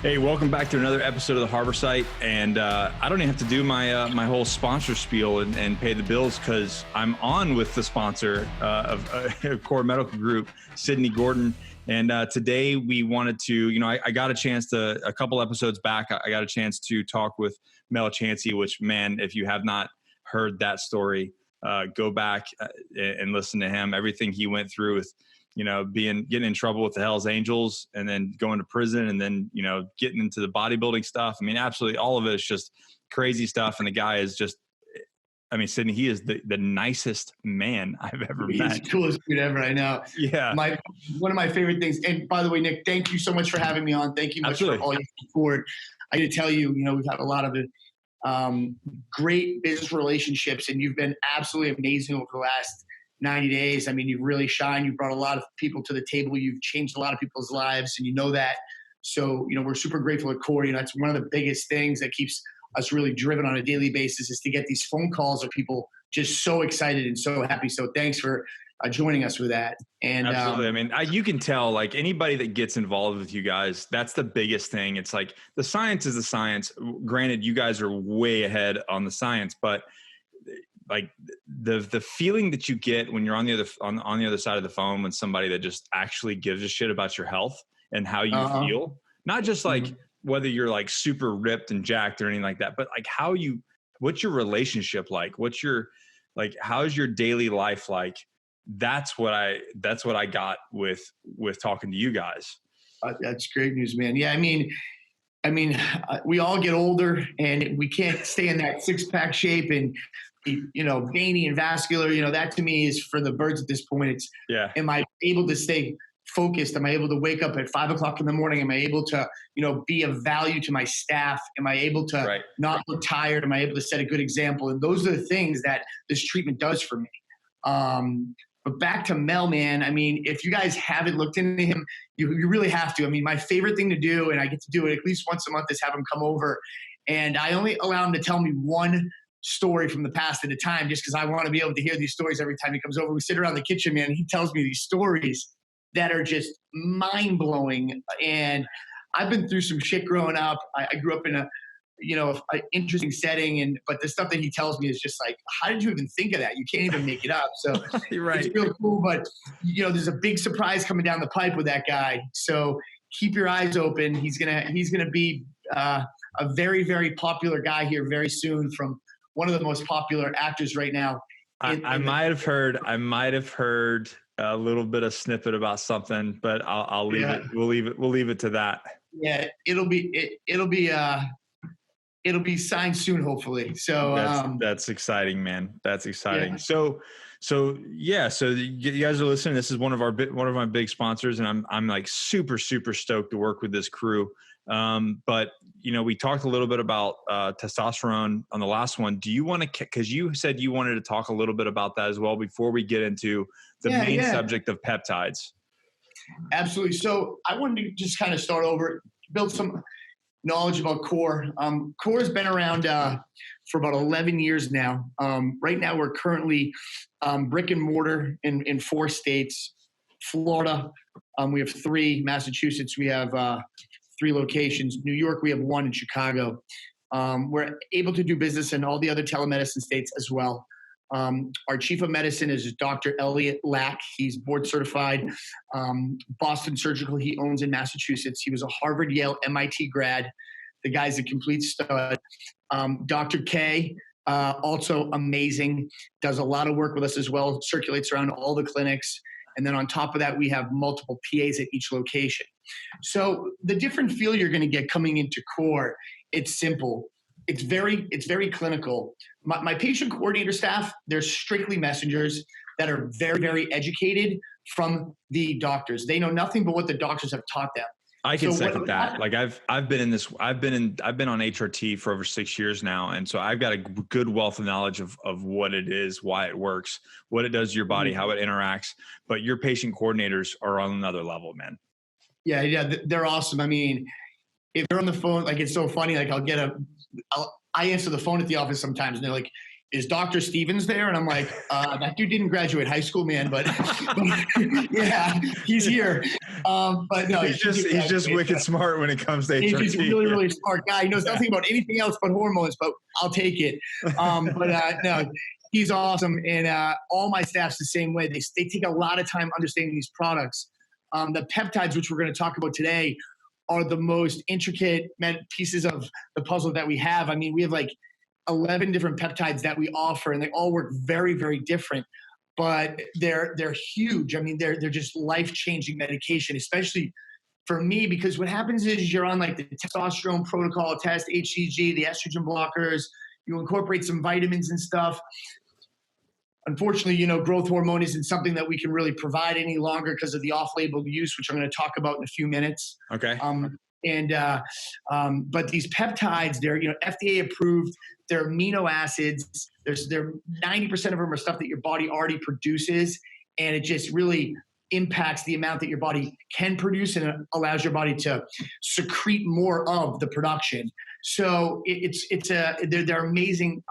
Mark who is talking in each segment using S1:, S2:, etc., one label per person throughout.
S1: Hey, welcome back to another episode of the Harbor Site. And I don't even have to do my whole sponsor spiel and pay the bills because I'm on with the sponsor of Core Medical Group, Sidney Gordan. And today we wanted to, I got a chance to, a couple episodes back, I got a chance to talk with Mel Chancey, which, man, if you have not heard that story, go back and listen to him. Everything he went through with, getting in trouble with the Hells Angels and then going to prison and then, getting into the bodybuilding stuff. I mean, absolutely all of it is just crazy stuff. And the guy is just, Sidney, he is the nicest man I've ever met.
S2: He's the coolest dude ever, I know.
S1: Yeah.
S2: One of my favorite things. And by the way, Nick, thank you so much for having me on. Thank you much for all your support. I got to tell you, we've had a lot of great business relationships, and you've been absolutely amazing over the last 90 days. I mean, you've really shined. You've brought a lot of people to the table. You've changed a lot of people's lives, and you know that. So, we're super grateful at Core. That's one of the biggest things that keeps us really driven on a daily basis is to get these phone calls of people just so excited and so happy. So thanks for joining us with that. And
S1: absolutely. You can tell, like, anybody that gets involved with you guys, that's the biggest thing. It's like the science is the science. Granted, you guys are way ahead on the science, but like the feeling that you get when you're on the other side of the phone with somebody that just actually gives a shit about your health and how you feel, not just like whether you're like super ripped and jacked or anything like that, but like what's your relationship like? How's your daily life like? That's what I got with talking to you guys.
S2: That's great news, man. Yeah. We all get older and we can't stay in that 6-pack shape and, veiny and vascular, that to me is for the birds at this point. It's, am I able to stay focused? Am I able to wake up at 5 o'clock in the morning? Am I able to, be of value to my staff? Am I able to not look tired? Am I able to set a good example? And those are the things that this treatment does for me. But back to Mel, man, if you guys haven't looked into him, you really have to. My favorite thing to do, and I get to do it at least once a month, is have him come over. And I only allow him to tell me one story from the past at a time, just because I want to be able to hear these stories every time he comes over. We sit around the kitchen, man, and he tells me these stories that are just mind-blowing. And I've been through some shit growing up. I grew up in an interesting setting, but the stuff that he tells me is just like, how did you even think of that? You can't even make it up. So It's real cool. But there's a big surprise coming down the pipe with that guy. So keep your eyes open. He's gonna be a very, very popular guy here very soon, from one of the most popular actors right now.
S1: I might have heard a little bit of snippet about something, but I'll leave it. We'll leave it to that.
S2: Yeah, it'll be signed soon, hopefully. So
S1: that's exciting, man. That's exciting. Yeah. So you guys are listening. This is one of my big sponsors, and I'm like super, super stoked to work with this crew. But we talked a little bit about testosterone on the last one. Do you want to, because you said you wanted to talk a little bit about that as well before we get into the main subject of peptides?
S2: Absolutely. So I wanted to just kind of start over, build some knowledge about Core. Core has been around for about 11 years now. Right now we're currently brick and mortar in 4 states. Florida, we have 3. Massachusetts, we have 3 locations. New York, we have 1 in Chicago. We're able to do business in all the other telemedicine states as well. Our chief of medicine is Dr. Elliot Lack. He's board certified. Boston Surgical, he owns in Massachusetts. He was a Harvard, Yale, MIT grad. The guy's a complete stud. Dr. K, also amazing, does a lot of work with us as well, circulates around all the clinics. And then on top of that, we have multiple PAs at each location. So the different feel you're going to get coming into Core, it's simple. It's very clinical. My patient coordinator staff, they're strictly messengers that are very, very educated from the doctors. They know nothing but what the doctors have taught them.
S1: I can second that. Like I've been on HRT for over 6 years now. And so I've got a good wealth of knowledge of what it is, why it works, what it does to your body, how it interacts. But your patient coordinators are on another level, man.
S2: Yeah. They're awesome. If they're on the phone, like, it's so funny. Like I answer the phone at the office sometimes and they're like, is Dr. Stevens there? And I'm like, that dude didn't graduate high school, man, but yeah, he's here. But no,
S1: he's just wicked smart when it comes to HRT.
S2: He's just a really, really smart guy. He knows nothing about anything else but hormones, but I'll take it. No, he's awesome. And all my staff's the same way. They take a lot of time understanding these products. The peptides, which we're going to talk about today, are the most intricate pieces of the puzzle that we have. I mean, we have like 11 different peptides that we offer, and they all work very, very different, but they're huge. I mean, they're just life-changing medication, especially for me, because what happens is you're on like the testosterone protocol test, HCG, the estrogen blockers, you incorporate some vitamins and stuff. Unfortunately, growth hormone isn't something that we can really provide any longer because of the off-label use, which I'm going to talk about in a few minutes.
S1: Okay.
S2: But these peptides, they're FDA approved. They're amino acids. They're 90% of them are stuff that your body already produces, and it just really impacts the amount that your body can produce, and it allows your body to secrete more of the production. So they're amazing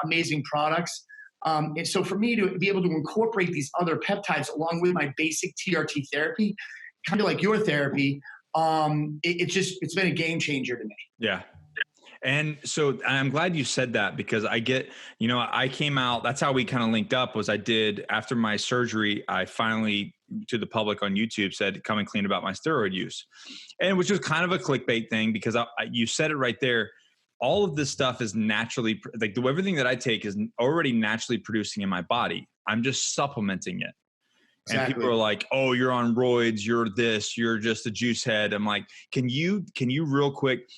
S2: products. And so for me to be able to incorporate these other peptides along with my basic TRT therapy, kind of like your therapy, it's been a game changer to me.
S1: Yeah. And so I'm glad you said that, because I came out, that's how we kind of linked up. Was I did, after my surgery, I finally, to the public on YouTube, said, come and clean about my steroid use. And which was kind of a clickbait thing, because you said it right there. All of this stuff is naturally, like everything that I take is already naturally producing in my body. I'm just supplementing it. Exactly. And people are like, oh, you're on roids, you're this, you're just a juice head. I'm like, can you real quick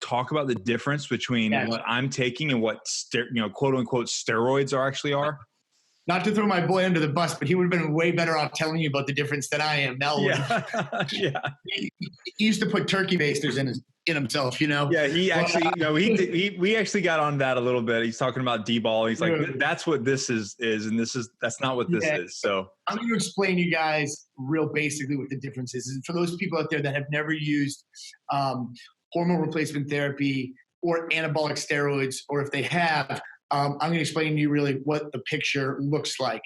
S1: talk about the difference between what I'm taking and what quote unquote steroids actually are?
S2: Not to throw my boy under the bus, but he would have been way better off telling you about the difference than I am. Mel he used to put turkey basters in himself, Yeah,
S1: he actually, we actually got on that a little bit. He's talking about D-ball. He's like, that's what this is, and that's not what this is. So
S2: I'm going to explain to you guys real basically what the difference is. And for those people out there that have never used hormone replacement therapy or anabolic steroids, or if they have, I'm going to explain to you really what the picture looks like.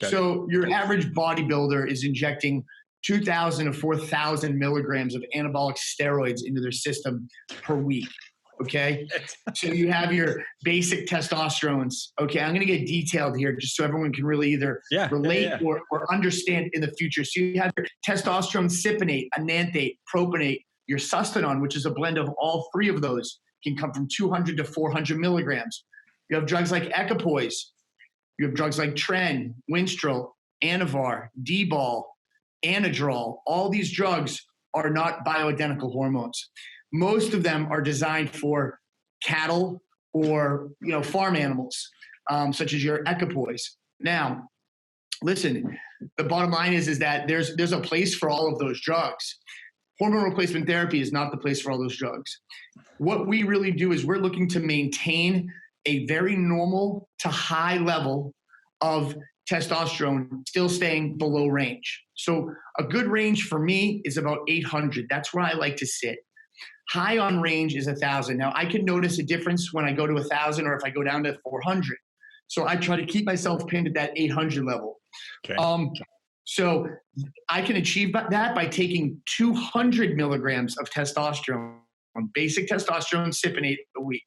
S2: Okay. So your average bodybuilder is injecting 2,000 to 4,000 milligrams of anabolic steroids into their system per week. Okay. So you have your basic testosterones. Okay. I'm going to get detailed here just so everyone can really either relate or understand in the future. So you have your testosterone cypionate, enanthate, propionate, your sustanon, which is a blend of all three of those, can come from 200 to 400 milligrams. You have drugs like equipoise. You have drugs like Tren, Winstrol, Anavar, D-ball, Anadrol. All these drugs are not bioidentical hormones. Most of them are designed for cattle or farm animals, such as your equipoise. Now, listen, the bottom line is that there's a place for all of those drugs. Hormone replacement therapy is not the place for all those drugs. What we really do is we're looking to maintain a very normal to high level of testosterone, still staying below range. So a good range for me is about 800. That's where I like to sit. High on range is 1,000. Now I can notice a difference when I go to 1,000 or if I go down to 400. So I try to keep myself pinned at that 800 level. Okay. So I can achieve that by taking 200 milligrams of testosterone, basic testosterone cypionate a week.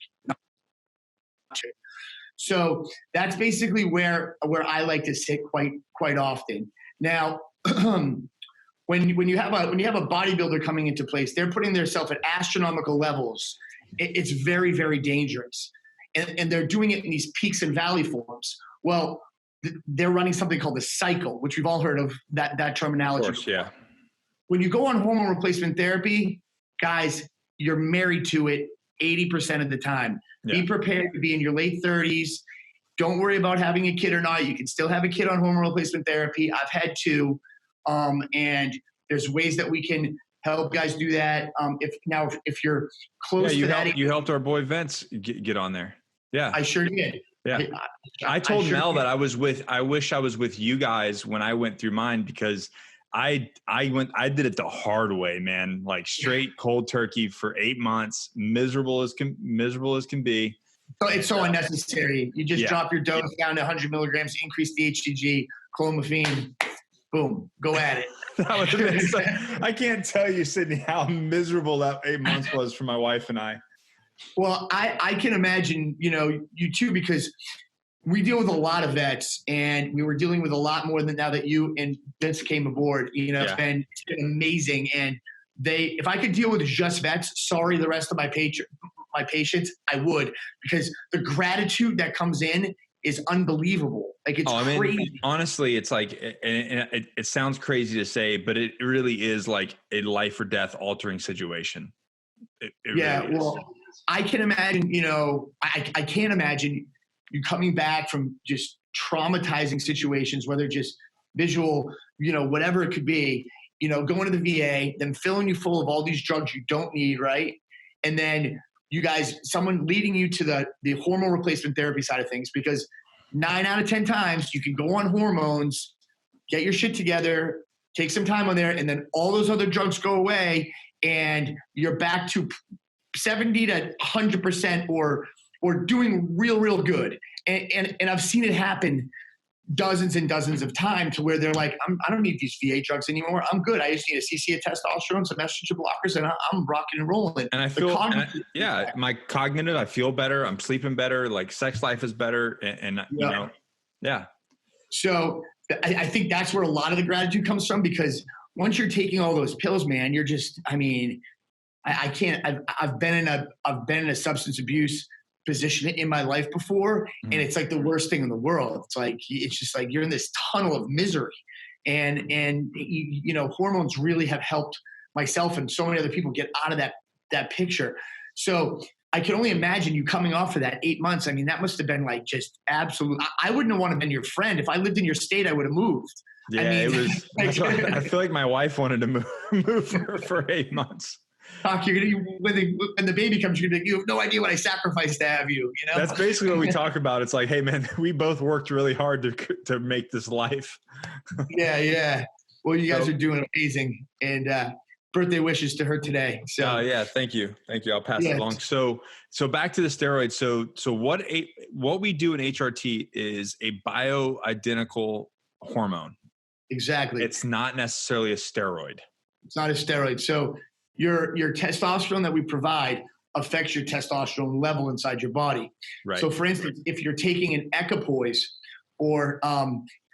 S2: So that's basically where I like to sit quite often. Now, when you have a bodybuilder coming into place, they're putting themselves at astronomical levels. It's very, very dangerous, and they're doing it in these peaks and valley forms. Well, they're running something called the cycle, which we've all heard of that terminology.
S1: Of course, yeah.
S2: When you go on hormone replacement therapy, guys, you're married to it 80% of the time. Yeah. Be prepared to be in your late 30s. Don't worry about having a kid or not. You can still have a kid on hormone replacement therapy. I've had two, and there's ways that we can help guys do that. If you're close to that,
S1: you helped our boy Vince get on there. Yeah,
S2: I sure did.
S1: Yeah, I told Mel that I wish I was with you guys when I went through mine, because I did it the hard way, man. Like straight cold turkey for 8 months, miserable as can be.
S2: So it's so unnecessary. You just
S1: Yeah.
S2: drop your dose down to 100 milligrams, increase the HCG, clomiphene, boom, go at it.
S1: That would have been I can't tell you, Sidney, how miserable that 8 months was for my wife and I.
S2: Well, I can imagine, you too, because we deal with a lot of vets, and we were dealing with a lot more than now that you and Vince came aboard. It's been amazing. And if I could deal with just vets, sorry, the rest of my patients, I would, because the gratitude that comes in is unbelievable. Like it's crazy.
S1: Honestly, it's like, it sounds crazy to say, but it really is like a life or death altering situation. It really is.
S2: I can imagine, I can't imagine you coming back from just traumatizing situations, whether just visual, whatever it could be, going to the VA, then filling you full of all these drugs you don't need, right? And then you guys, someone leading you to the hormone replacement therapy side of things, because 9 out of 10 times you can go on hormones, get your shit together, take some time on there, and then all those other drugs go away and you're back to 70 to 100% or doing real good. And I've seen it happen dozens and dozens of times to where they're like, I don't need these VA drugs anymore. I'm good. I just need a cc of testosterone, some estrogen blockers, and I'm rocking and rolling.
S1: And I feel, my cognitive, I feel better. I'm sleeping better. Like sex life is better.
S2: So I think that's where a lot of the gratitude comes from, because once you're taking all those pills, man, you're just, I can't, I've been in a substance abuse position in my life before. And it's like the worst thing in the world. It's just like, you're in this tunnel of misery, and hormones really have helped myself and so many other people get out of that picture. So I can only imagine you coming off of that 8 months. That must have been like just absolute. I wouldn't have wanted to been your friend. If I lived in your state, I would have moved.
S1: Yeah, it was. I feel like my wife wanted to move for 8 months.
S2: Doc, when the baby comes, you're gonna be like, you have no idea what I sacrificed to have you.
S1: That's basically what we talk about. It's like, hey man, we both worked really hard to make this life.
S2: Yeah. Well, you guys are doing amazing, and birthday wishes to her today. So
S1: yeah, thank you. I'll pass it along. So back to the steroids. So what we do in HRT is a bioidentical hormone.
S2: Exactly.
S1: It's not necessarily a steroid.
S2: It's not a steroid. So your testosterone that we provide affects your testosterone level inside your body.
S1: Right.
S2: So for instance, if you're taking an equipoise or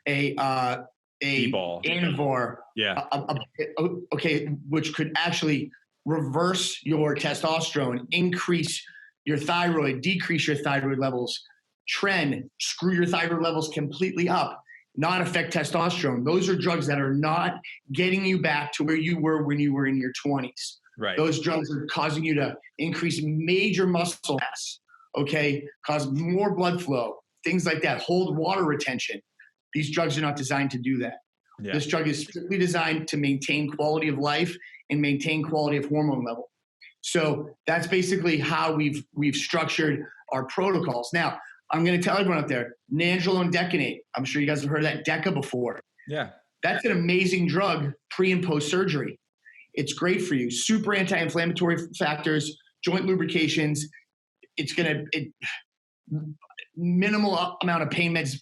S2: a
S1: D-ball.
S2: Anavar, which could actually reverse your testosterone, increase your thyroid, decrease your thyroid levels, screw your thyroid levels completely up, not affect testosterone. Those are drugs that are not getting you back to where you were when you were in your 20s.
S1: Right.
S2: Those drugs are causing you to increase major muscle mass, cause more blood flow, things like that, hold water retention. These drugs are not designed to do that. Yeah. This drug is strictly designed to maintain quality of life and maintain quality of hormone level. So that's basically how we've structured our protocols. Now, I'm going to tell everyone out there, nandrolone decanate. I'm sure you guys have heard of that DECA before.
S1: Yeah.
S2: That's an amazing drug pre and post surgery. It's great for you. Super anti-inflammatory factors, joint lubrications. It's going to minimal amount of pain meds,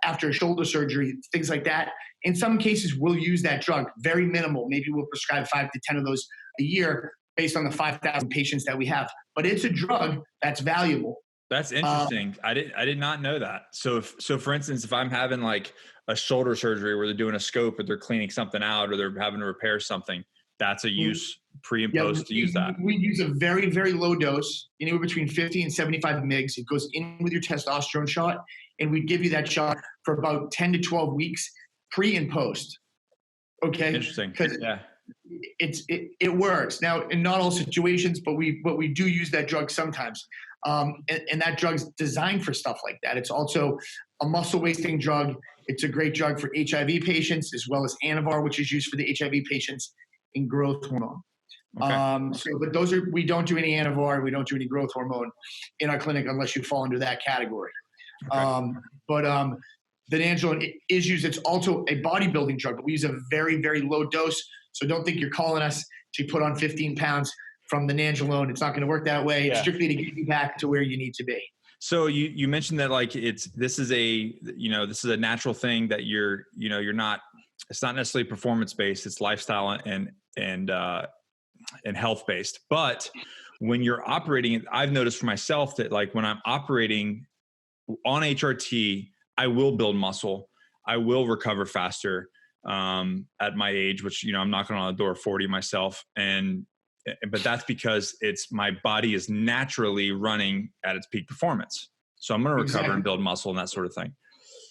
S2: after a shoulder surgery, things like that. In some cases, we'll use that drug, very minimal. Maybe we'll prescribe 5 to 10 of those a year based on the 5,000 patients that we have. But it's a drug that's valuable.
S1: That's interesting. I did not know that. So for instance, if I'm having like a shoulder surgery where they're doing a scope or they're cleaning something out or they're having to repair something, that's a use pre and post to use that.
S2: We use a very, very low dose, anywhere between 50 and 75 mgs. It goes in with your testosterone shot, and we give you that shot for about 10 to 12 weeks pre and post. Okay.
S1: Interesting.
S2: Because it works. Now, in not all situations, but we do use that drug sometimes. And that drug's designed for stuff like that. It's also a muscle wasting drug. It's a great drug for HIV patients, as well as Anavar, which is used for the HIV patients in growth hormone.
S1: Okay.
S2: But we don't do any Anavar. We don't do any growth hormone in our clinic unless you fall into that category. Okay. The nandrolone is used. It's also a bodybuilding drug, but we use a very, very low dose. So don't think you're calling us to put on 15 pounds from the nandrolone. It's not going to work that way. It's strictly to get you back to where you need to be.
S1: So you mentioned that like this is a natural thing that you're not, it's not necessarily performance based, it's lifestyle and health based. But when you're operating, I've noticed for myself that like when I'm operating on HRT, I will build muscle. I will recover faster at my age, which, I'm knocking on the door of 40 myself. But that's because my body is naturally running at its peak performance. So I'm going to recover and build muscle and that sort of thing.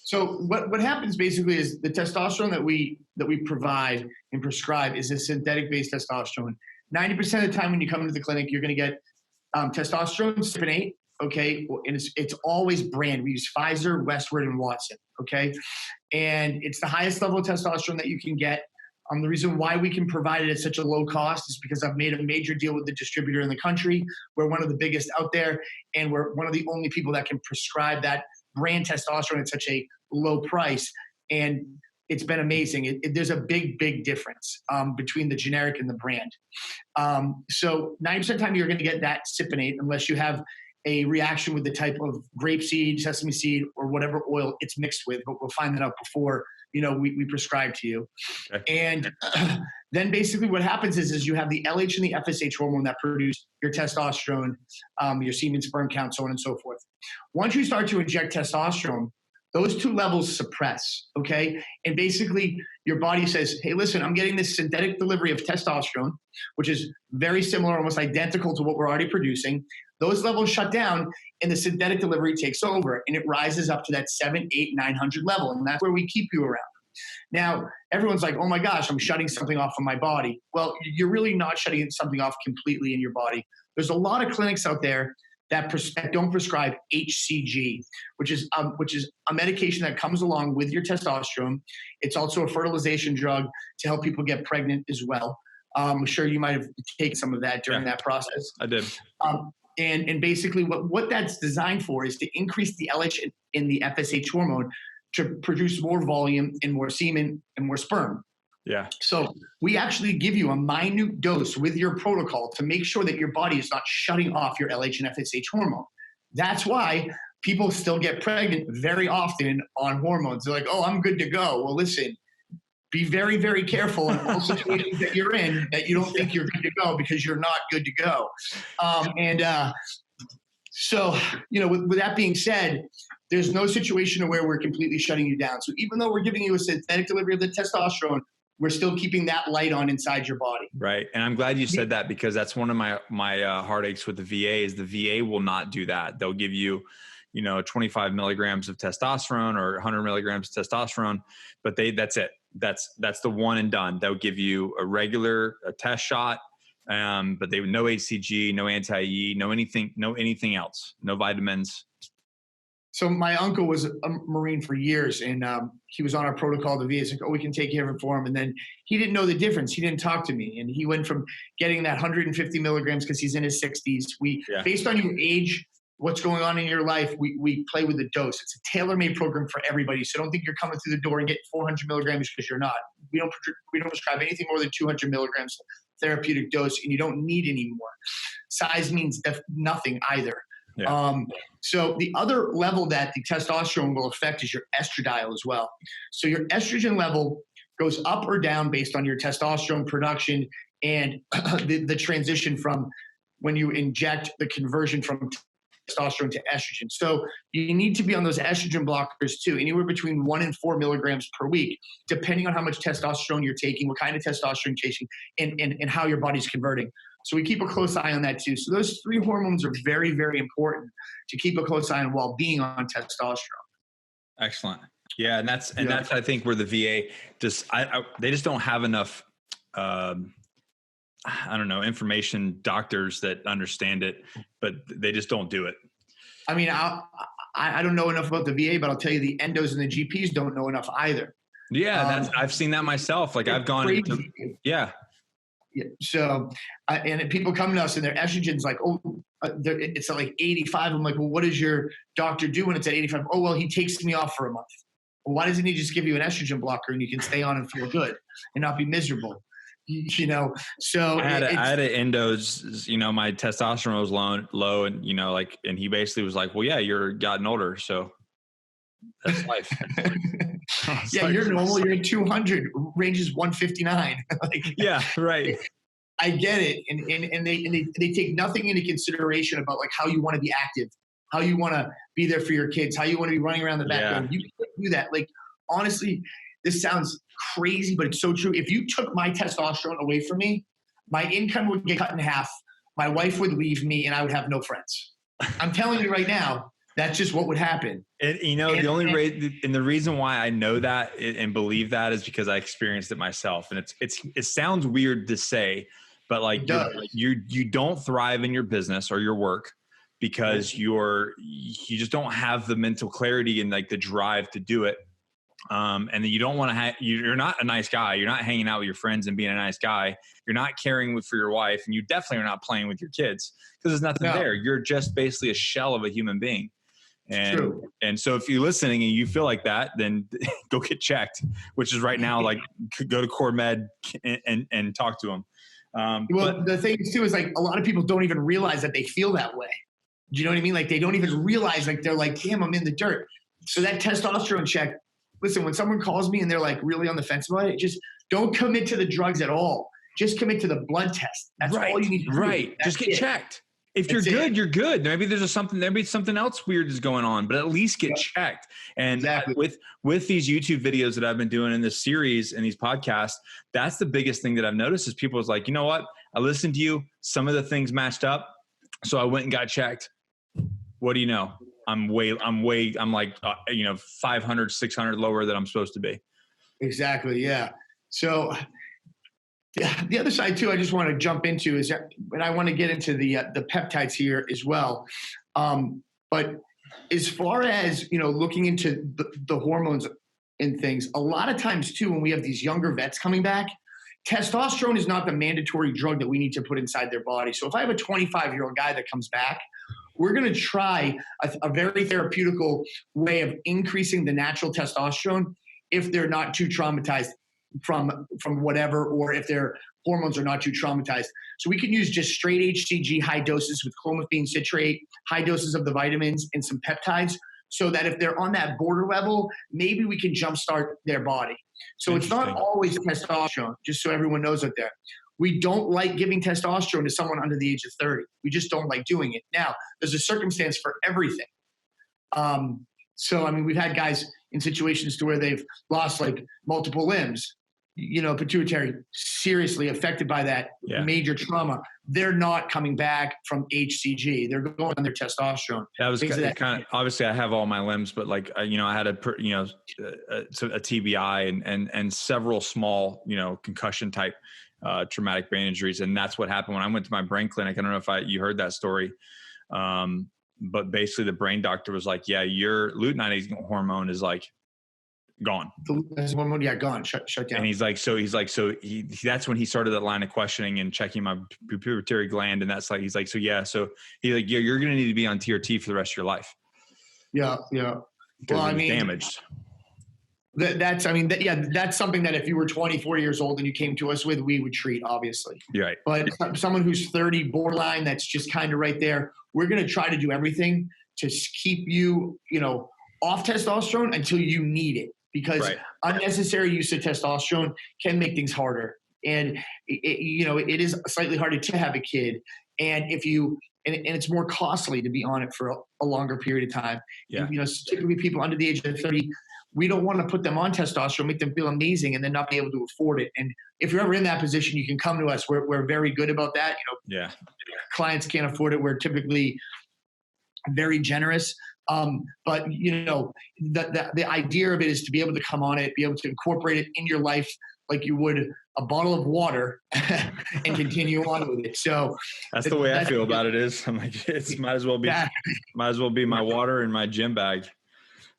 S2: So what happens basically is the testosterone that we provide and prescribe is a synthetic based testosterone. 90% of the time when you come into the clinic, you're going to get testosterone cypionate. Okay. And it's always brand. We use Pfizer, Westward, and Watson. Okay. And it's the highest level of testosterone that you can get. The reason why we can provide it at such a low cost is because I've made a major deal with the distributor in the country. We're one of the biggest out there, and we're one of the only people that can prescribe that brand testosterone at such a low price. And it's been amazing. There's a big, big difference between the generic and the brand. So 90% of the time you're going to get that cypionate unless you have a reaction with the type of grapeseed, sesame seed, or whatever oil it's mixed with, but we'll find that out before we prescribe to you. Okay. And then basically what happens is you have the LH and the FSH hormone that produce your testosterone, your semen, sperm count, so on and so forth. Once you start to inject testosterone, those two levels suppress, okay? And basically your body says, hey, listen, I'm getting this synthetic delivery of testosterone, which is very similar, almost identical to what we're already producing. Those levels shut down and the synthetic delivery takes over and it rises up to that 700, 800, 900 level. And that's where we keep you around. Now, everyone's like, oh my gosh, I'm shutting something off from my body. Well, you're really not shutting something off completely in your body. There's a lot of clinics out there that don't prescribe HCG, which is a medication that comes along with your testosterone. It's also a fertilization drug to help people get pregnant as well. I'm sure you might have taken some of that during that process.
S1: I did.
S2: And basically what that's designed for is to increase the LH in the FSH hormone to produce more volume and more semen and more sperm.
S1: Yeah.
S2: So we actually give you a minute dose with your protocol to make sure that your body is not shutting off your LH and FSH hormone. That's why people still get pregnant very often on hormones. They're like, oh, I'm good to go. Well, listen, be very, very careful in all situations that you're in that you don't think you're good to go because you're not good to go. So, with that being said, there's no situation where we're completely shutting you down. So even though we're giving you a synthetic delivery of the testosterone, we're still keeping that light on inside your body.
S1: Right. And I'm glad you said that because that's one of my heartaches with the VA is the VA will not do that. They'll give you, 25 milligrams of testosterone or 100 milligrams of testosterone, but that's it. That's the one and done. They'll give you a test shot. But they would no HCG, no anti-E, no anything else, no vitamins.
S2: So my uncle was a Marine for years, and he was on our protocol. The VA said, "Oh, we can take care of it for him." And then he didn't know the difference. He didn't talk to me, and he went from getting that 150 milligrams because he's in his 60s. Based on your age, what's going on in your life, we play with the dose. It's a tailor-made program for everybody. So don't think you're coming through the door and getting 400 milligrams because you're not. We don't prescribe anything more than 200 milligrams therapeutic dose, and you don't need any more. Size means nothing either. Yeah. So the other level that the testosterone will affect is your estradiol as well. So your estrogen level goes up or down based on your testosterone production and the transition from when you inject the conversion from testosterone to estrogen. So you need to be on those estrogen blockers too, anywhere between 1 and 4 milligrams per week, depending on how much testosterone you're taking, what kind of testosterone you're taking, and how your body's converting. So we keep a close eye on that too. So those 3 hormones are very, very important to keep a close eye on while being on testosterone.
S1: Excellent. Yeah. And that's I think where the VA they just don't have enough, information, doctors that understand it, but they just don't do it.
S2: I mean, I don't know enough about the VA, but I'll tell you the endos and the GPs don't know enough either.
S1: Yeah. I've seen that myself. Like I've gone into, yeah.
S2: Yeah. So, and people come to us and their estrogen's like, it's at like 85. I'm like, well, what does your doctor do when it's at 85? Oh, well, he takes me off for a month. Well, why doesn't he just give you an estrogen blocker and you can stay on and feel good and not be miserable? you know, so
S1: I had an endos, you know, my testosterone was low and, you know, like, and he basically was like, well, yeah, you're gotten older. So that's life.
S2: yeah,
S1: like,
S2: you're normal. You're at 200, range is 159. Like,
S1: yeah, right.
S2: I get it. And they take nothing into consideration about like how you want to be active, how you want to be there for your kids, how you want to be running around the backyard. You can't do that. Like, honestly, this sounds crazy, but it's so true. If you took my testosterone away from me, my income would get cut in half. My wife would leave me and I would have no friends. I'm telling you right now, that's just what would happen.
S1: And, you know, the reason why I know that and believe that is because I experienced it myself. And it sounds weird to say, but like you don't thrive in your business or your work because you just don't have the mental clarity and like the drive to do it. And then you don't want to you're not a nice guy. You're not hanging out with your friends and being a nice guy. You're not caring for your wife, and you definitely are not playing with your kids because there's nothing there. You're just basically a shell of a human being. And so if you're listening and you feel like that, then go get checked, which is right now, like go to Core Med and talk to them.
S2: Well, the thing too is like a lot of people don't even realize that they feel that way. Do you know what I mean? Like they don't even realize, like they're like, damn, I'm in the dirt. So that testosterone check, listen, when someone calls me and they're like really on the fence about it, just don't commit to the drugs at all. Just commit to the blood test. That's all you need to do.
S1: Right. Just get checked. If you're good, you're good. Maybe something else weird is going on, but at least get checked. And with these YouTube videos that I've been doing in this series and these podcasts, that's the biggest thing that I've noticed is people is like, you know what? I listened to you. Some of the things matched up. So I went and got checked. What do you know? I'm like, 500, 600 lower than I'm supposed to be. Exactly.
S2: Yeah. So the other side too, I just want to jump into is that, and I want to get into the peptides here as well. But as far as, looking into the hormones and things, a lot of times too, when we have these younger vets coming back, testosterone is not the mandatory drug that we need to put inside their body. So if I have a 25-year-old guy that comes back, we're going to try a very therapeutical way of increasing the natural testosterone if they're not too traumatized from whatever, or if their hormones are not too traumatized. So we can use just straight HCG, high doses with clomiphene citrate, high doses of the vitamins and some peptides, so that if they're on that border level, maybe we can jumpstart their body. So it's not always testosterone, just so everyone knows out there. We don't like giving testosterone to someone under the age of 30. We just don't like doing it. Now, there's a circumstance for everything. So, I mean, we've had guys in situations to where they've lost like multiple limbs, pituitary, seriously affected by that major trauma. They're not coming back from HCG. They're going on their testosterone.
S1: That was kind of, obviously I have all my limbs, but like, I had a TBI and several small, concussion type traumatic brain injuries. And that's what happened when I went to my brain clinic. I don't know if you heard that story. But basically the brain doctor was like, yeah, your luteinizing hormone is like gone.
S2: The luteinizing hormone, gone, shut down.
S1: And he's like, that's when he started that line of questioning and checking my pituitary gland. And that's like, he's like, you're going to need to be on TRT for the rest of your life.
S2: Yeah. Yeah.
S1: Well, damaged.
S2: That's something that if you were 24 years old and you came to us with, we would treat, obviously.
S1: Right.
S2: But someone who's 30, borderline, that's just kind of right there, we're going to try to do everything to keep you, off testosterone until you need it, because unnecessary use of testosterone can make things harder. And it is slightly harder to have a kid. And and it's more costly to be on it for a longer period of time.
S1: Yeah.
S2: Typically people under the age of 30, we don't want to put them on testosterone, make them feel amazing, and then not be able to afford it. And if you're ever in that position, you can come to us. We're very good about that. Clients can't afford it. We're typically very generous. But the idea of it is to be able to come on it, be able to incorporate it in your life like you would a bottle of water and continue on with it. So
S1: that's the way I feel about it. I'm like, it might as well be my water and my gym bag.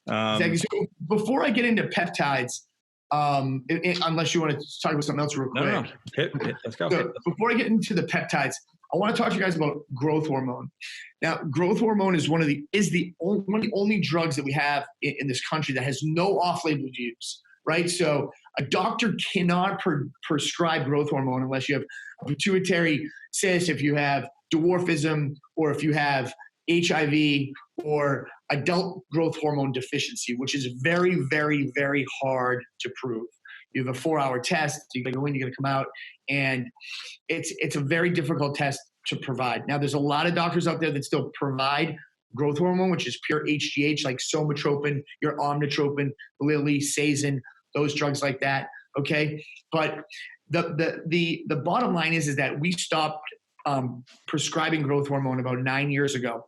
S2: Exactly. So before I get into peptides, unless you want to talk about something else real quick.
S1: No. Hit. Let's go.
S2: So before I get into the peptides, I want to talk to you guys about growth hormone. Now, growth hormone is one of the only drugs that we have in this country that has no off-label use, right? So A doctor cannot prescribe growth hormone unless you have a pituitary cyst, if you have dwarfism, or if you have HIV or adult growth hormone deficiency, which is very, very, very hard to prove. You have a 4-hour test, you're going to go in, you're going to come out, and it's a very difficult test to provide. Now, there's a lot of doctors out there that still provide growth hormone, which is pure HGH, like somatropin, your omnotropin, Lilly, Sazin, those drugs like that. Okay, but the bottom line is that we stopped prescribing growth hormone about 9 years ago.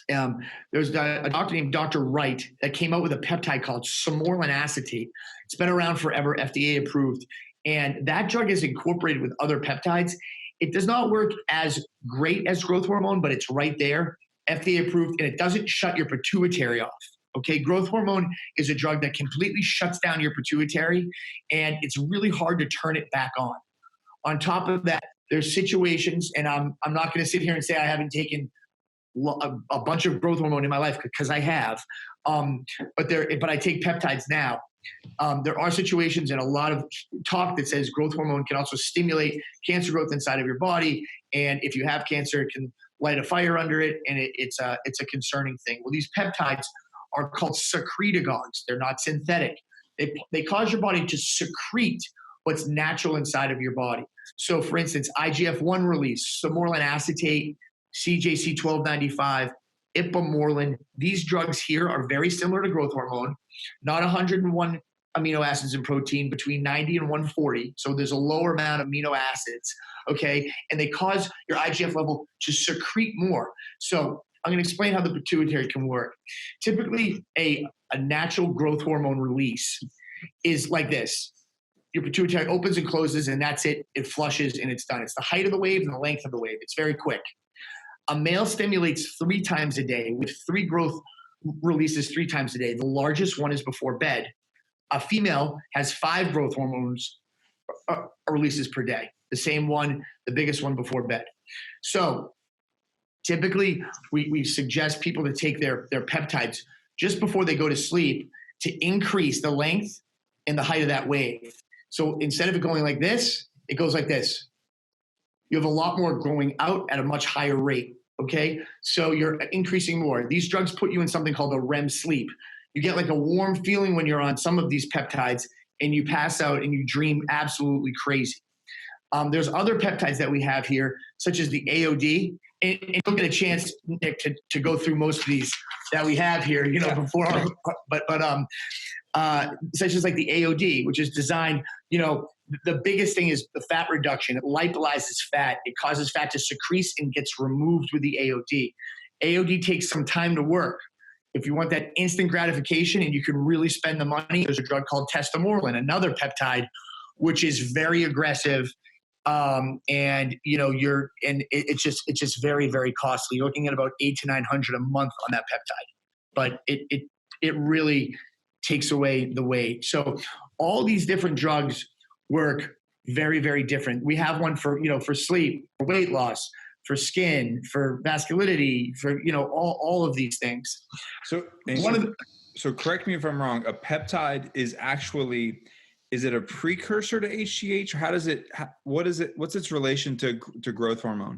S2: There's a doctor named Dr. Wright that came out with a peptide called Somorelin acetate. It's been around forever, FDA approved, and that drug is incorporated with other peptides. It does not work as great as growth hormone, but it's right there, FDA approved, and it doesn't shut your pituitary off. Okay, growth hormone is a drug that completely shuts down your pituitary, and it's really hard to turn it back on. On top of that, there's situations, and I'm not going to sit here and say I haven't taken a bunch of growth hormone in my life, because I have, but I take peptides now. There are situations and a lot of talk that says growth hormone can also stimulate cancer growth inside of your body, and if you have cancer, it can light a fire under it, and it's a concerning thing. Well, these peptides are called secretagogues. They're not synthetic. They cause your body to secrete what's natural inside of your body. So, for instance, IGF-1 release, Somorelin acetate, CJC 1295, ipamorelin. These drugs here are very similar to growth hormone, not 101 amino acids in protein, between 90 and 140. So there's a lower amount of amino acids, okay? And they cause your IGF level to secrete more. So I'm going to explain how the pituitary can work. Typically, a natural growth hormone release is like this. Your pituitary opens and closes, and that's it. It flushes, and it's done. It's the height of the wave and the length of the wave. It's very quick. A male stimulates 3 times a day with 3 growth releases 3 times a day. The largest one is before bed. A female has 5 growth hormones releases per day. The same one, the biggest one before bed. So typically, we suggest people to take their peptides just before they go to sleep to increase the length and the height of that wave. So instead of it going like this, it goes like this. You have a lot more going out at a much higher rate, okay? So you're increasing more. These drugs put you in something called a REM sleep. You get like a warm feeling when you're on some of these peptides, and you pass out and you dream absolutely crazy. There's other peptides that we have here, such as the AOD, and you'll get a chance, Nick, to go through most of these that we have here, before, such as like the AOD, which is designed, the biggest thing is the fat reduction. It lipolyzes fat. It causes fat to secrete and gets removed with the AOD. AOD takes some time to work. If you want that instant gratification and you can really spend the money, there's a drug called Testosterone, another peptide, which is very aggressive. It's just very, very costly. You're looking at about $800 to $900 a month on that peptide, but it really takes away the weight. So all these different drugs work very, very different. We have one for sleep, for weight loss, for skin, for vascularity, for all of these things.
S1: So correct me if I'm wrong. A peptide is it a precursor to HGH? How does it? What's its relation to growth hormone?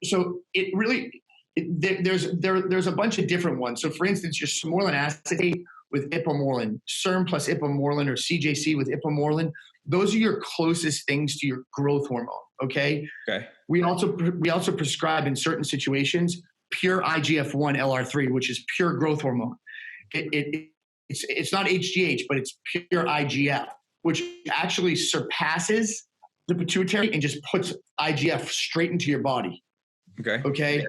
S2: So it really there's a bunch of different ones. So for instance, your Somorelin acetate with ipamorelin, SERM plus ipamorelin, or CJC with ipamorelin. Those are your closest things to your growth hormone. Okay.
S1: Okay.
S2: We also prescribe in certain situations pure IGF-1 LR3, which is pure growth hormone. It's not HGH, but it's pure IGF, which actually surpasses the pituitary and just puts IGF straight into your body.
S1: Okay.
S2: Okay.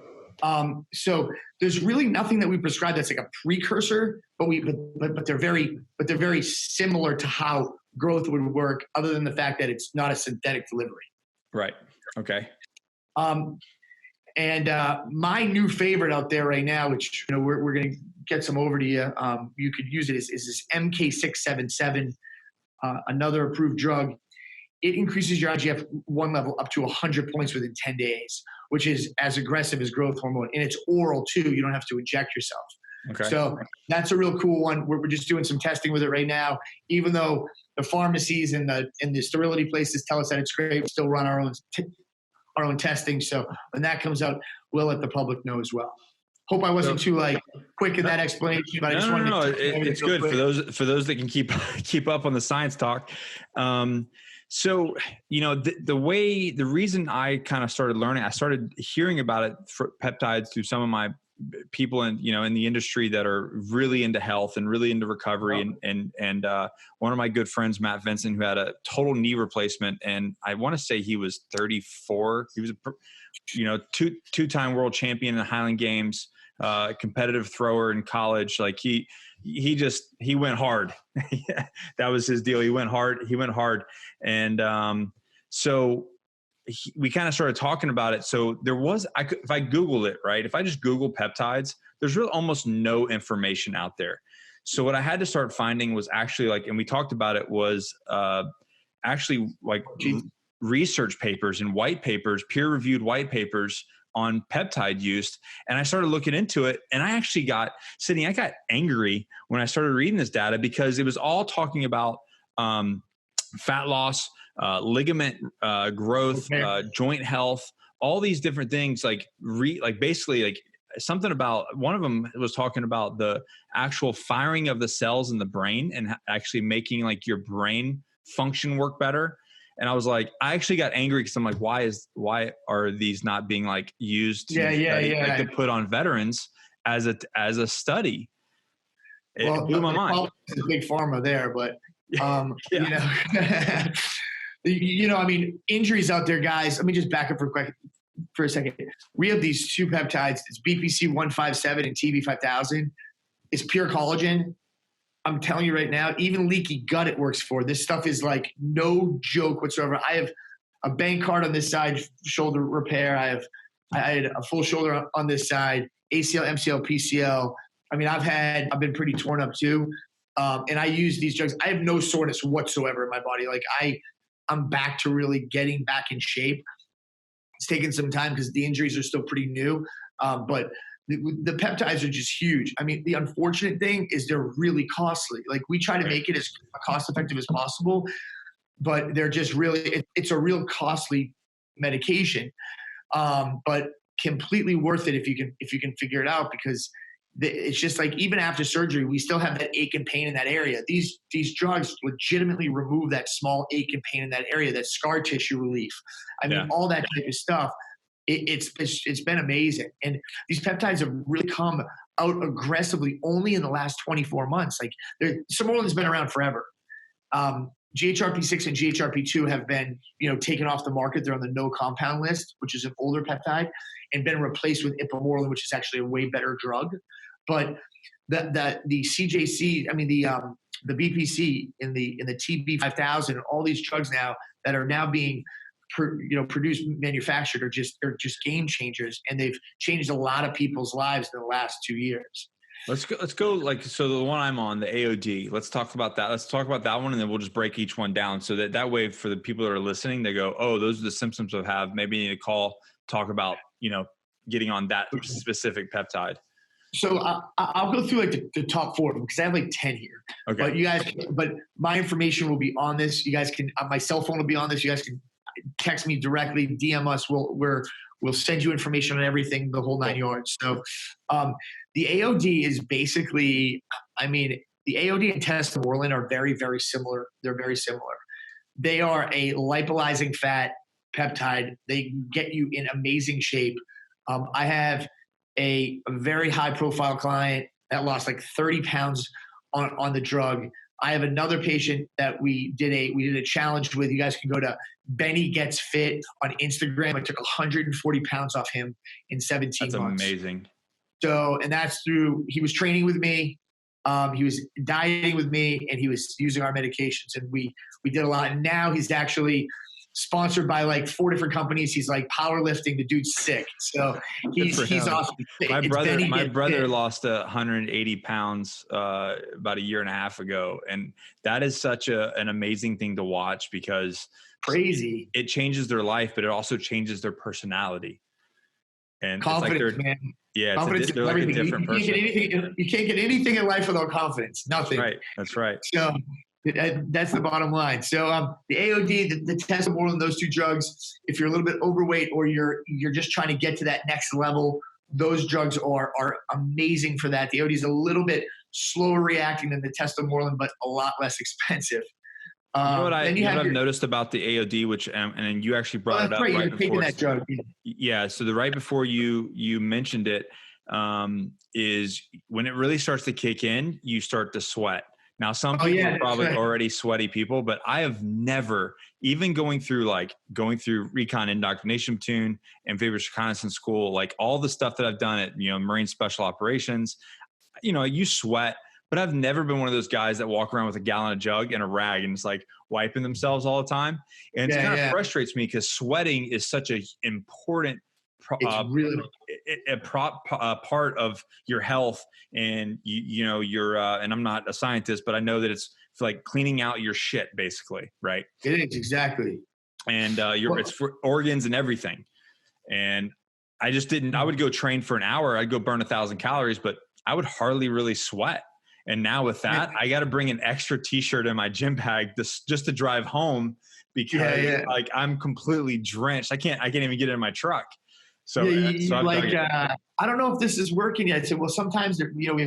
S2: So there's really nothing that we prescribe that's like a precursor, but they're very similar to how growth would work, other than the fact that it's not a synthetic delivery.
S1: Right. Okay.
S2: And my new favorite out there right now, which we're going to get some over to you. You could use it is this MK677, another approved drug. It increases your IGF-1 level up to 100 points within 10 days, which is as aggressive as growth hormone. And it's oral too. You don't have to inject yourself.
S1: Okay.
S2: So that's a real cool one. We're just doing some testing with it right now. Even though the pharmacies and the sterility places tell us that it's great, we still run our own testing. So when that comes out, we'll let the public know as well. Hope I wasn't too quick in that explanation, but I just wanted to.
S1: It's good for those that can keep up on the science talk. So, the reason I kind of started learning, I started hearing about it for peptides through some of my people in the industry that are really into health and really into recovery. And one of my good friends, Matt Vincent, who had a total knee replacement, and I want to say he was 34. He was a two-time world champion in the Highland Games, competitive thrower in college. Like he went hard. That was his deal. He went hard. And so we kind of started talking about it. So if I Googled it, right? If I just Google peptides, there's really almost no information out there. So what I had to start finding was actually and we talked about it, was actually research papers and white papers, peer-reviewed white papers on peptide use. And I started looking into it, and I actually got angry when I started reading this data, because it was all talking about fat loss, ligament growth, joint health, all these different things, basically something about, one of them was talking about the actual firing of the cells in the brain and actually making your brain function work better. And I was I actually got angry, because I'm why are these not being used to put on veterans as a study? It blew my mind.
S2: It's a big pharma there, but injuries out there, guys. Let me just back up for a second. We have these two peptides. It's BPC 157 and TB 5000. It's pure collagen. I'm telling you right now, even leaky gut it works for. This stuff is no joke whatsoever. I have a bank card on this side, shoulder repair. I had a full shoulder on this side, ACL, MCL, PCL. I mean, I've been pretty torn up too. And I use these drugs. I have no soreness whatsoever in my body. I'm back to really getting back in shape. It's taken some time because the injuries are still pretty new. But the peptides are just huge. I mean, the unfortunate thing is they're really costly. We try to make it as cost effective as possible, but they're just really, it's a real costly medication. But completely worth it if you can figure it out, because it's just even after surgery, we still have that ache and pain in that area. These drugs legitimately remove that small ache and pain in that area, that scar tissue relief. I mean, all that type of stuff. It's been amazing. And these peptides have really come out aggressively only in the last 24 months. Simolin's been around forever. GHRP6 and GHRP2 have been, taken off the market. They're on the no compound list, which is an older peptide, and been replaced with ipamorelin, which is actually a way better drug. But the CJC, I mean the BPC in the TB 5000, and all these drugs now that are now being produced, manufactured, are just game changers, and they've changed a lot of people's lives in the last 2 years.
S1: Let's go. So the one I'm on, the AOD, let's talk about that. Let's talk about that one, and then we'll just break each one down, so that way for the people that are listening, they go, oh, those are the symptoms I have. Maybe you need to talk about, getting on that specific peptide.
S2: So I'll go through the top 4 because I have 10 here.
S1: Okay.
S2: But my information will be on this. You guys can, my cell phone will be on this. You guys can text me directly, DM us. We'll send you information on everything, the whole 9 yards. So the AOD is basically, the AOD and testosterone are very, very similar. They're very similar. They are a lipolyzing fat peptide. They get you in amazing shape. I have a very high profile client that lost 30 pounds on the drug. I have another patient that we did a challenge with. You guys can go to Benny Gets Fit on Instagram. I took 140 pounds off him in 17 months.
S1: That's amazing.
S2: So, and that's through, he was training with me. He was dieting with me, and he was using our medications, and we did a lot. And now he's actually sponsored by 4 different companies. He's powerlifting. The dude's sick. So he's awesome.
S1: My brother lost 180 pounds about a year and a half ago. And that is such an amazing thing to watch, because
S2: crazy.
S1: It changes their life, but it also changes their personality. And
S2: Confidence,
S1: it's like
S2: man.
S1: yeah,
S2: Confidence is
S1: they're like a
S2: everything.
S1: different person.
S2: You can't get anything in life without confidence. Nothing.
S1: That's right.
S2: So that's the bottom line. So the AOD, the testosterone, those two drugs, if you're a little bit overweight or you're just trying to get to that next level, those drugs are amazing for that. The AOD is a little bit slower reacting than the testosterone, but a lot less expensive.
S1: You know what I've noticed about the AOD, which and you actually brought it up right before
S2: that drug.
S1: Yeah, so the right before you mentioned it is when it really starts to kick in, you start to sweat. Now, some people are probably already sweaty people, but I have never, even going through recon indoctrination platoon, amphibious reconnaissance school, like all the stuff that I've done at Marine Special Operations, you sweat. But I've never been one of those guys that walk around with a gallon of jug and a rag and it's like wiping themselves all the time. And it kind of frustrates me because sweating is such an important part of your health. And you're and I'm not a scientist, but I know that it's like cleaning out your shit, basically, right?
S2: It is, exactly.
S1: And it's for organs and everything. And I just didn't. I would go train for an hour. I'd go burn 1,000 calories, but I would hardly really sweat. And now with that, I got to bring an extra t-shirt in my gym bag just to drive home because like I'm completely drenched. I can't even get in my truck. So,
S2: I don't know if this is working yet. I said, well, sometimes we have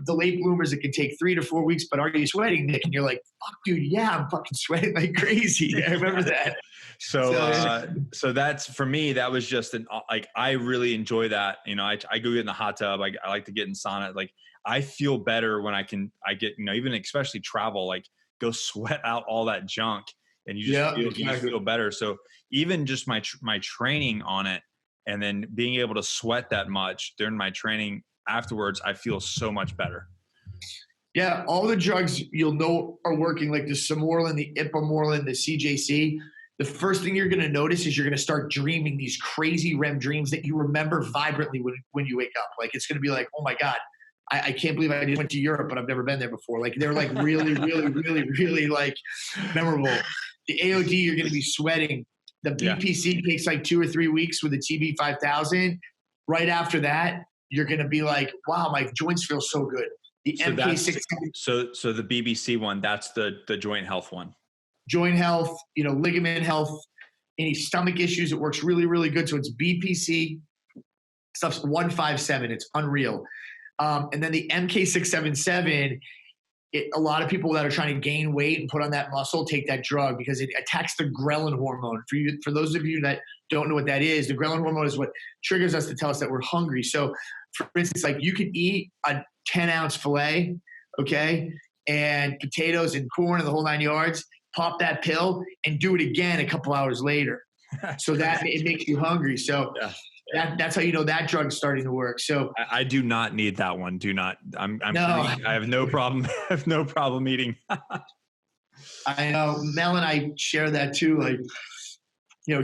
S2: the late bloomers. It can take 3 to 4 weeks, but are you sweating, Nick? And you're like, fuck, dude, yeah, I'm fucking sweating like crazy. I remember that.
S1: So that's, for me, that was just I really enjoy that. I go get in the hot tub. I like to get in sauna. Like, I feel better when I get, even especially travel, like go sweat out all that junk and you just feel better. So even just my training on it and then being able to sweat that much during my training afterwards, I feel so much better.
S2: Yeah. All the drugs are working, like the Samorlin, the Ipamorlin, the CJC. The first thing you're going to notice is you're going to start dreaming these crazy REM dreams that you remember vibrantly when you wake up. Like, it's going to be like, oh my God, I can't believe I just went to Europe, but I've never been there before. Like, they're like really, really, really, really like memorable. The AOD, you're going to be sweating. The BPC takes like 2 or 3 weeks with the TB 5000. Right after that, you're going to be like, wow, my joints feel so good. The MK6.
S1: So the BBC one, that's the joint health one.
S2: Joint health, ligament health, any stomach issues, it works really, really good. So it's BPC, stuff's 157. It's unreal. And then the MK677, a lot of people that are trying to gain weight and put on that muscle take that drug because it attacks the ghrelin hormone. For those of you that don't know what that is, the ghrelin hormone is what triggers us to tell us that we're hungry. So, for instance, like you could eat a 10-ounce filet, okay, and potatoes and corn and the whole 9 yards, pop that pill and do it again a couple hours later. So that it makes you hungry. So that's how you know that drug's starting to work. So
S1: I do not need that one. Do not. I'm
S2: no.
S1: I have no problem. I have no problem eating.
S2: I know Mel and I share that too. Like,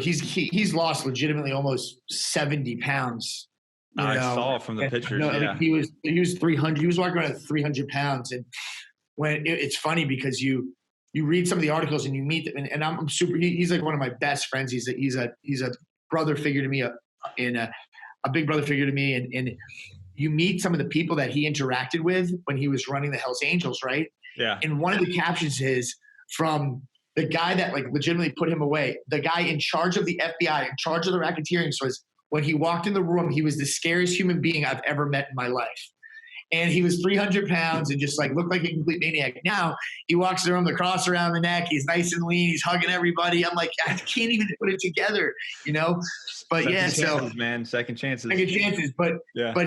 S2: he's lost legitimately almost 70 pounds.
S1: I saw from the pictures.
S2: Like he was 300. He was walking around at 300 pounds. And when it's funny because you read some of the articles and you meet them, and I'm super. He's like one of my best friends. He's a brother figure to me, and a big brother figure to me. And you meet some of the people that he interacted with when he was running the Hells Angels, right?
S1: Yeah.
S2: And one of the captions is from the guy that like legitimately put him away, the guy in charge of the FBI, in charge of the racketeering, was when he walked in the room, he was the scariest human being I've ever met in my life. And he was 300 pounds and just like looked like a complete maniac. Now he walks around the cross around the neck. He's nice and lean. He's hugging everybody. I'm like, I can't even put it together, But
S1: second chances.
S2: But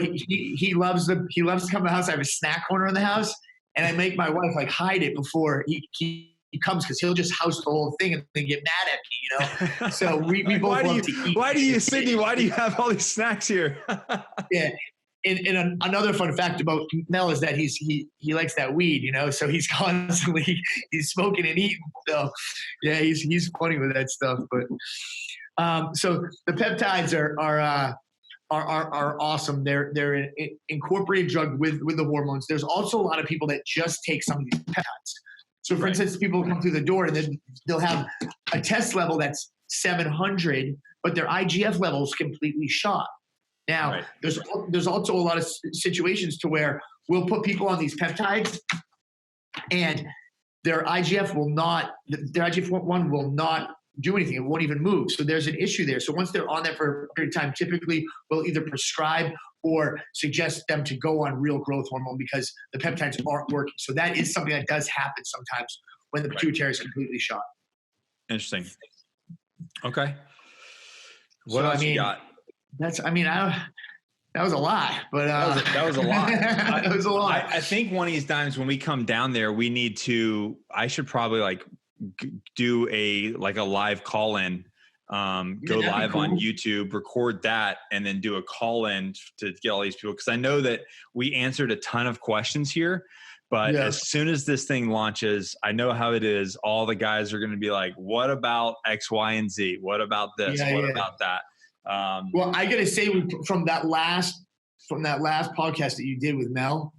S2: he loves to come to the house. I have a snack corner in the house, and I make my wife like hide it before he comes because he'll just house the whole thing and then get mad at me, So we both love to eat.
S1: Why do you, Sidney? Why do you have all these snacks here?
S2: Yeah. And another fun fact about Mel is that he likes that weed, so he's constantly he's smoking and eating. So yeah, he's funny with that stuff. But so the peptides are awesome. They're an incorporated drug with the hormones. There's also a lot of people that just take some of these peptides. So for instance, people come through the door and then they'll have a test level that's 700, but their IGF level is completely shot. Now,
S1: Right.
S2: there's also a lot of situations to where we'll put people on these peptides and their IGF-1 will not do anything. It won't even move. So there's an issue there. So once they're on that for a period of time, typically we'll either prescribe or suggest them to go on real growth hormone because the peptides aren't working. So that is something that does happen sometimes when the pituitary is completely shot.
S1: Interesting. Okay. What else you got?
S2: That was a lot, but
S1: that was a lot.
S2: That was a lot.
S1: I think one of these times when we come down there, I should probably like do a live call in, go live on YouTube, record that, and then do a call in to get all these people. Cause I know that we answered a ton of questions here, but as soon as this thing launches, I know how it is. All the guys are going to be like, what about X, Y, and Z? What about this? What about that?
S2: Well, I got to say from that last podcast that you did with Mel,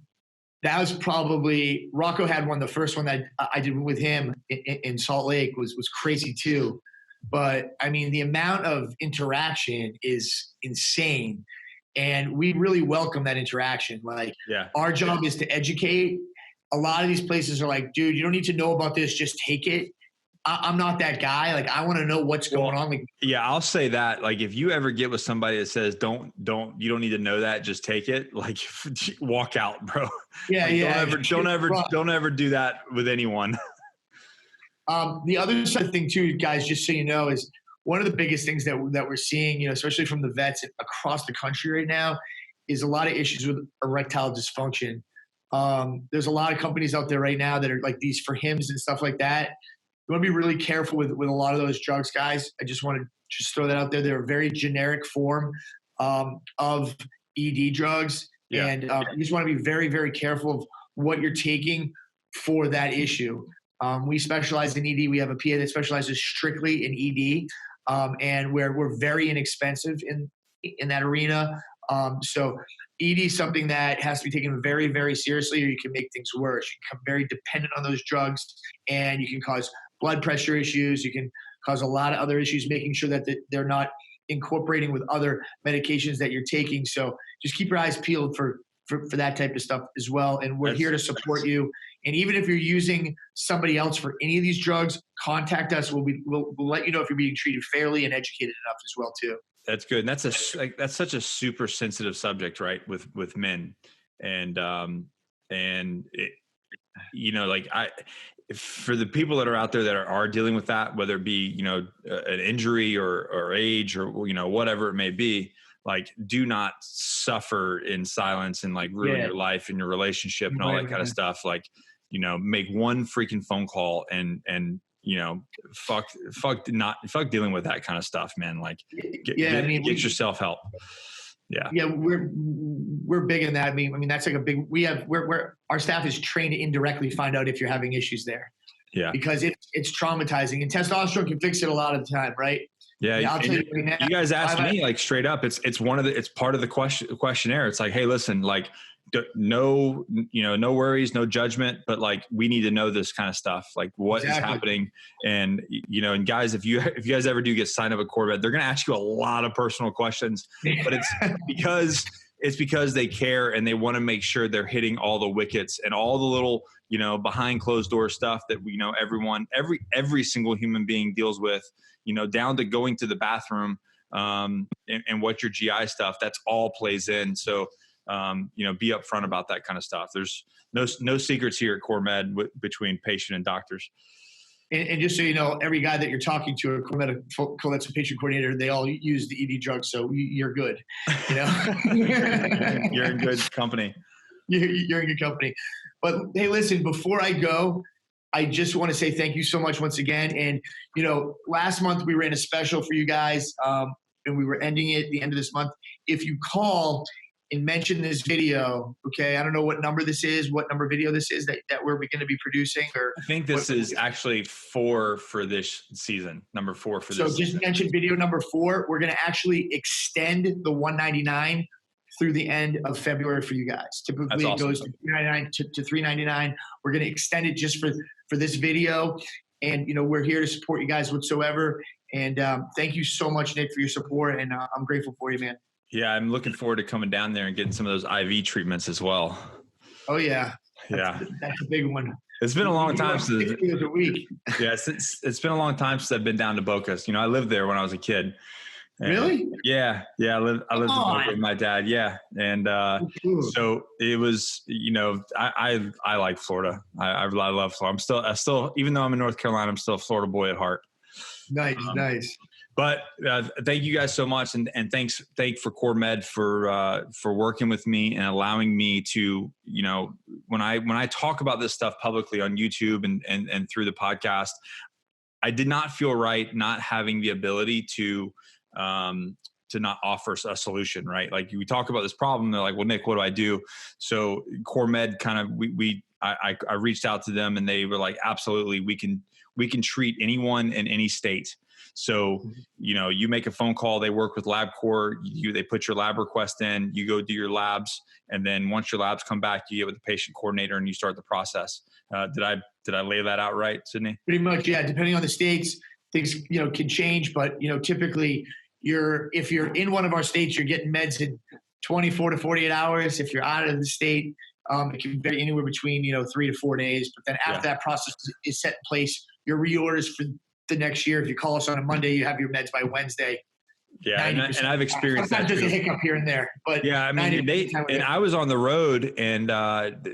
S2: that was probably Rocco had one. The first one that I did with him in Salt Lake was crazy too. But I mean, the amount of interaction is insane, and we really welcome that interaction. Like, our job is to educate. A lot of these places are like, dude, you don't need to know about this. Just take it. I'm not that guy. Like, I want to know what's going on. Like,
S1: I'll say that. Like, if you ever get with somebody that says, you don't need to know that, just take it. Like, walk out, bro. Don't ever do that with anyone.
S2: The other side thing too, guys, just so you know, is one of the biggest things that we're seeing, especially from the vets across the country right now, is a lot of issues with erectile dysfunction. There's a lot of companies out there right now that are like these for hims and stuff like that. You want to be really careful with a lot of those drugs, guys. I just want to throw that out there. They're a very generic form of ED drugs. Yeah. And you just want to be very, very careful of what you're taking for that issue. We specialize in ED. We have a PA that specializes strictly in ED, and we're very inexpensive in that arena. So ED is something that has to be taken very, very seriously, or you can make things worse. You can become very dependent on those drugs, and you can cause blood pressure issues. You can cause a lot of other issues, making sure that they're not incorporating with other medications that you're taking. So just keep your eyes peeled for that type of stuff as well. And we're here to support you. And even if you're using somebody else for any of these drugs, contact us. We'll let you know if you're being treated fairly and educated enough as well too. That's
S1: good. And that's such a super sensitive subject, right? With men, and for the people that are out there that are dealing with that, whether it be, an injury or age or, whatever it may be, like, do not suffer in silence and like ruin your life and your relationship and all that kind of stuff. Like, make one freaking phone call and fuck dealing with that kind of stuff, man. Like, get yourself help. Yeah, we're big in that. I mean, that's like a big. Our staff is trained to indirectly find out if you're having issues there. Yeah, because it's traumatizing, and testosterone can fix it a lot of the time, right? Yeah, I'll tell you right now. You guys asked me like straight up. It's part of the questionnaire. It's like, hey, listen, like, no worries, no judgment, but like, we need to know this kind of stuff. Like, what is happening? And and guys, if you guys ever do get signed up at Corvette, they're going to ask you a lot of personal questions, but it's because they care and they want to make sure they're hitting all the wickets and all the little, behind closed door stuff that every single human being deals with, down to going to the bathroom, and what your GI stuff, that's all plays in. So, be upfront about that kind of stuff. There's no secrets here at CoreMed between patient and doctors. And just so you know, every guy that you're talking to, a that's a patient coordinator, they all use the ED drugs, so you're good. You're in good company. You're in good company. But hey, listen, before I go, I just want to say thank you so much once again. And last month we ran a special for you guys, and we were ending it at the end of this month. If you call and mention this video, okay, I don't know what number this is, what number video this is that we're going to be producing. Or I think this is actually 4 for this season, number 4 for this season. So just mention video number 4. We're going to actually extend the $199 through the end of February for you guys. Typically it goes to $399 to $399. We're going to extend it just for this video. And, we're here to support you guys whatsoever. And thank you so much, Nick, for your support. And I'm grateful for you, man. Yeah, I'm looking forward to coming down there and getting some of those IV treatments as well.
S2: Oh yeah.
S1: Yeah.
S2: That's a big one.
S1: It's been a long time since.
S2: 6 days a week.
S1: Yeah, it's been a long time since I've been down to Bocas. I lived there when I was a kid. And
S2: really?
S1: Yeah. I lived in Boca with my dad. Yeah. And so it was, I like Florida. I love Florida. I still, even though I'm in North Carolina, I'm still a Florida boy at heart.
S2: Nice.
S1: But thank you guys so much, and thank for Core Med for working with me and allowing me to, when I talk about this stuff publicly on YouTube and through the podcast, I did not feel right not having the ability to not offer a solution, right? Like we talk about this problem, they're like, well, Nick, what do I do? So Core Med kind of I reached out to them and they were like, absolutely, we can treat anyone in any state. So, you make a phone call, they work with LabCorp, they put your lab request in, you go do your labs. And then once your labs come back, you get with the patient coordinator and you start the process. Did I lay that out right, Sidney? Pretty
S2: much. Yeah. Depending on the states, things, can change, but typically if you're in one of our states, you're getting meds in 24 to 48 hours. If you're out of the state, it can vary anywhere between, 3 to 4 days. But then after that process is set in place, your reorders for the next year. If you call us on a Monday, you have your meds by Wednesday.
S1: Yeah, and I've experienced
S2: sometimes
S1: that.
S2: There's a hiccup here and there, but
S1: yeah, I mean, I was on the road, and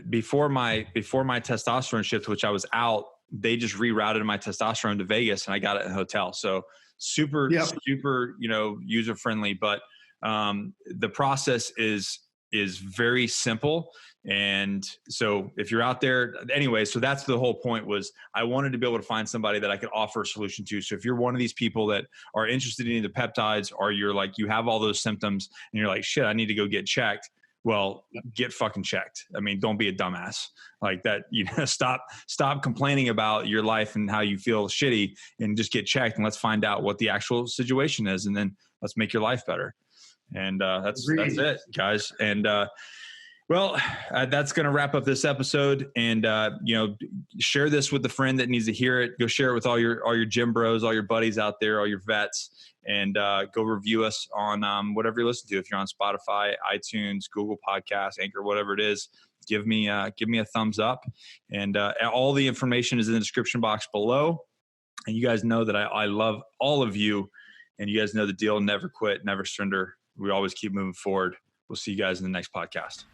S1: before my testosterone shift, which I was out, they just rerouted my testosterone to Vegas, and I got it in a hotel. So super, user friendly. But the process is very simple. And so if you're out there anyway, so that's the whole point, was I wanted to be able to find somebody that I could offer a solution to. So if you're one of these people that are interested in the peptides, or you're like, you have all those symptoms and you're like, shit, I need to go get checked. Well, get fucking checked. I mean, don't be a dumbass like that. Stop complaining about your life and how you feel shitty, and just get checked, and let's find out what the actual situation is. And then let's make your life better. And that's it, guys. And, well, that's going to wrap up this episode. And, share this with a friend that needs to hear it. Go share it with all your gym bros, all your buddies out there, all your vets, and go review us on whatever you listen to. If you're on Spotify, iTunes, Google Podcasts, Anchor, whatever it is, give me a thumbs up. And all the information is in the description box below. And you guys know that I love all of you. And you guys know the deal. Never quit, never surrender. We always keep moving forward. We'll see you guys in the next podcast.